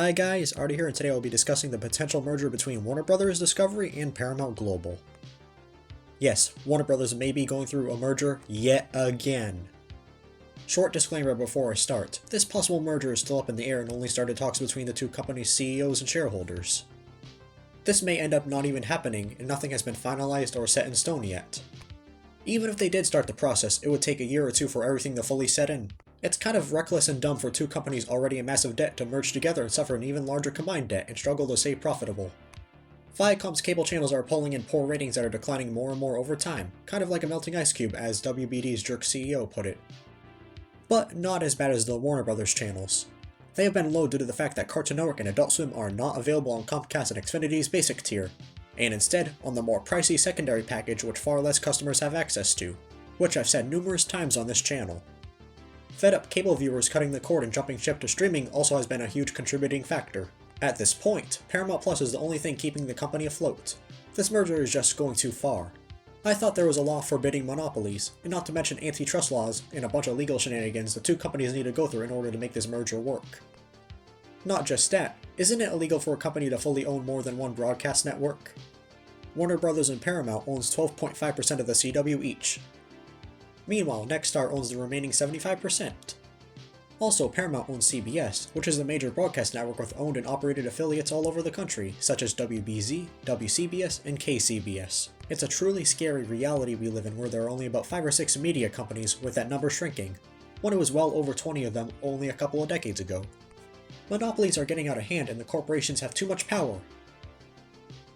Hi guys, Artie here, and today I'll be discussing the potential merger between Warner Bros. Discovery and Paramount Global. Yes, Warner Bros. May be going through a merger yet again. Short disclaimer before I start, this possible merger is still up in the air and only started talks between the two companies' CEOs and shareholders. This may end up not even happening, and nothing has been finalized or set in stone yet. Even if they did start the process, it would take a year or two for everything to fully set in. It's kind of reckless and dumb for two companies already in massive debt to merge together and suffer an even larger combined debt and struggle to stay profitable. Viacom's cable channels are pulling in poor ratings that are declining more and more over time, kind of like a melting ice cube, as WBD's jerk CEO put it. But not as bad as the Warner Bros. Channels. They have been low due to the fact that Cartoon Network and Adult Swim are not available on Comcast and Xfinity's basic tier, and instead on the more pricey secondary package which far less customers have access to, which I've said numerous times on this channel. Fed-up cable viewers cutting the cord and jumping ship to streaming also has been a huge contributing factor. At this point, Paramount Plus is the only thing keeping the company afloat. This merger is just going too far. I thought there was a law forbidding monopolies, and not to mention antitrust laws and a bunch of legal shenanigans the two companies need to go through in order to make this merger work. Not just that, isn't it illegal for a company to fully own more than one broadcast network? Warner Bros. And Paramount owns 12.5% of the CW each. Meanwhile, Nexstar owns the remaining 75%. Also, Paramount owns CBS, which is a major broadcast network with owned and operated affiliates all over the country, such as WBZ, WCBS, and KCBS. It's a truly scary reality we live in where there are only about 5 or 6 media companies, with that number shrinking, when it was well over 20 of them only a couple of decades ago. Monopolies are getting out of hand and the corporations have too much power.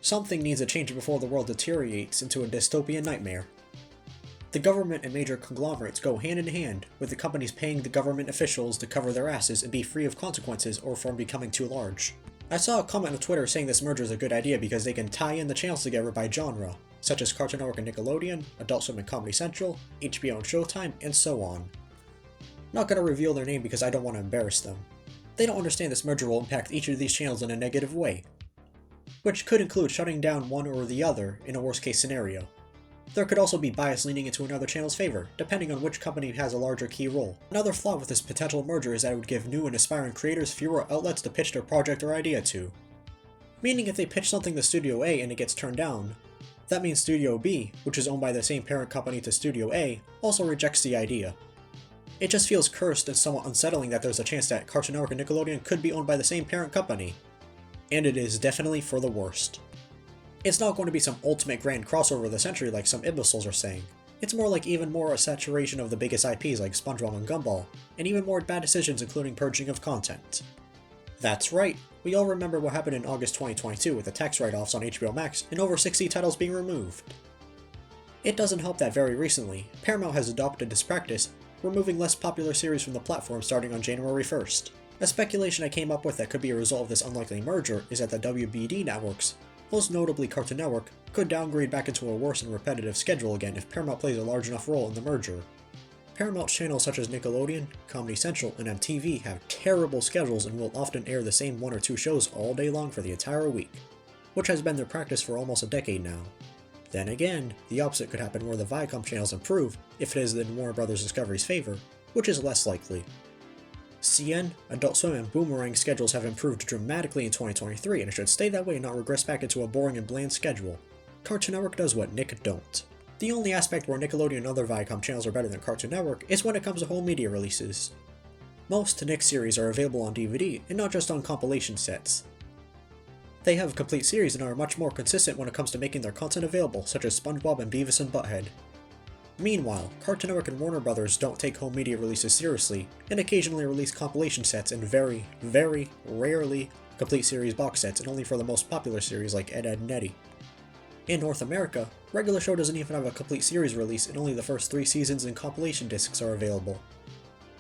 Something needs to change before the world deteriorates into a dystopian nightmare. The government and major conglomerates go hand in hand, with the companies paying the government officials to cover their asses and be free of consequences or from becoming too large. I saw a comment on Twitter saying this merger is a good idea because they can tie in the channels together by genre, such as Cartoon Network and Nickelodeon, Adult Swim and Comedy Central, HBO and Showtime, and so on. Not gonna reveal their name because I don't want to embarrass them. They don't understand this merger will impact each of these channels in a negative way, which could include shutting down one or the other in a worst case scenario. There could also be bias leaning into another channel's favor, depending on which company has a larger key role. Another flaw with this potential merger is that it would give new and aspiring creators fewer outlets to pitch their project or idea to. Meaning if they pitch something to Studio A and it gets turned down, that means Studio B, which is owned by the same parent company to Studio A, also rejects the idea. It just feels cursed and somewhat unsettling that there's a chance that Cartoon Network and Nickelodeon could be owned by the same parent company. And it is definitely for the worst. It's not going to be some ultimate grand crossover of the century like some imbeciles are saying. It's more like even more a saturation of the biggest IPs like SpongeBob and Gumball, and even more bad decisions including purging of content. That's right, we all remember what happened in August 2022 with the tax write-offs on HBO Max and over 60 titles being removed. It doesn't help that very recently, Paramount has adopted this practice, removing less popular series from the platform starting on January 1st. A speculation I came up with that could be a result of this unlikely merger is that the WBD networks, most notably Cartoon Network, could downgrade back into a worse and repetitive schedule again if Paramount plays a large enough role in the merger. Paramount channels such as Nickelodeon, Comedy Central, and MTV have terrible schedules and will often air the same 1 or 2 shows all day long for the entire week, which has been their practice for almost a decade now. Then again, the opposite could happen where the Viacom channels improve, if it is in Warner Bros. Discovery's favor, which is less likely. CN, Adult Swim, and Boomerang schedules have improved dramatically in 2023 and it should stay that way and not regress back into a boring and bland schedule. Cartoon Network does what Nick don't. The only aspect where Nickelodeon and other Viacom channels are better than Cartoon Network is when it comes to home media releases. Most Nick series are available on DVD and not just on compilation sets. They have complete series and are much more consistent when it comes to making their content available, such as SpongeBob and Beavis and Butthead. Meanwhile, Cartoon Network and Warner Bros. Don't take home media releases seriously, and occasionally release compilation sets and very, very rarely complete series box sets, and only for the most popular series like Ed, Edd n Eddy. In North America, regular show doesn't even have a complete series release and only the first 3 seasons and compilation discs are available.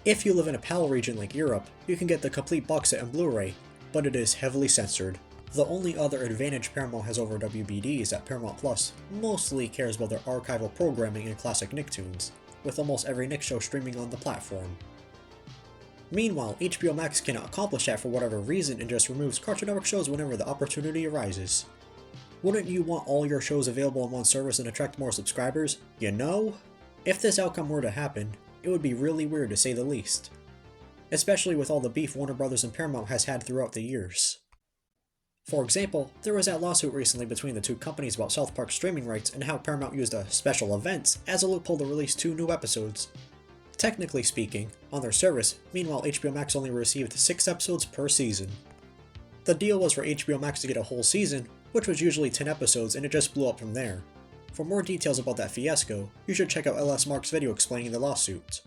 If you live in a PAL region like Europe, you can get the complete box set and Blu-ray, but it is heavily censored. The only other advantage Paramount has over WBD is that Paramount Plus mostly cares about their archival programming and classic Nicktoons, with almost every Nick show streaming on the platform. Meanwhile, HBO Max cannot accomplish that for whatever reason and just removes Cartoon Network shows whenever the opportunity arises. Wouldn't you want all your shows available on one service and attract more subscribers? You know? If this outcome were to happen, it would be really weird to say the least. especially with all the beef Warner Bros and Paramount has had throughout the years. For example, there was that lawsuit recently between the two companies about South Park's streaming rights and how Paramount used a special events as a loophole to release 2 new episodes. Technically speaking, on their service, meanwhile HBO Max only received 6 episodes per season. The deal was for HBO Max to get a whole season, which was usually 10 episodes, and it just blew up from there. For more details about that fiasco, you should check out LS Mark's video explaining the lawsuit.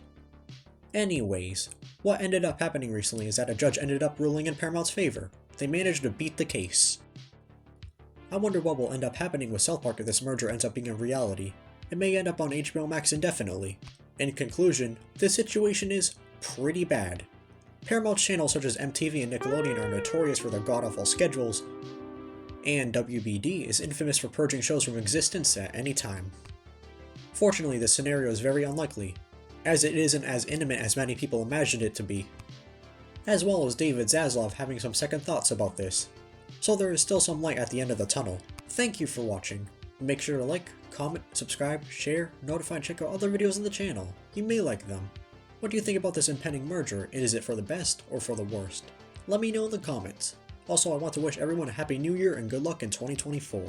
Anyways, what ended up happening recently is that a judge ended up ruling in Paramount's favor. They managed to beat the case. I wonder what will end up happening with South Park if this merger ends up being a reality. It may end up on HBO Max indefinitely. In conclusion, this situation is pretty bad. Paramount's channels such as MTV and Nickelodeon are notorious for their god-awful schedules, and WBD is infamous for purging shows from existence at any time. Fortunately, this scenario is very unlikely, as it isn't as intimate as many people imagined it to be, as well as David Zaslav having some second thoughts about this, so there is still some light at the end of the tunnel. Thank you for watching. Make sure to like, comment, subscribe, share, notify, and check out other videos on the channel. You may like them. What do you think about this impending merger, and is it for the best or for the worst? Let me know in the comments. Also, I want to wish everyone a happy new year and good luck in 2024.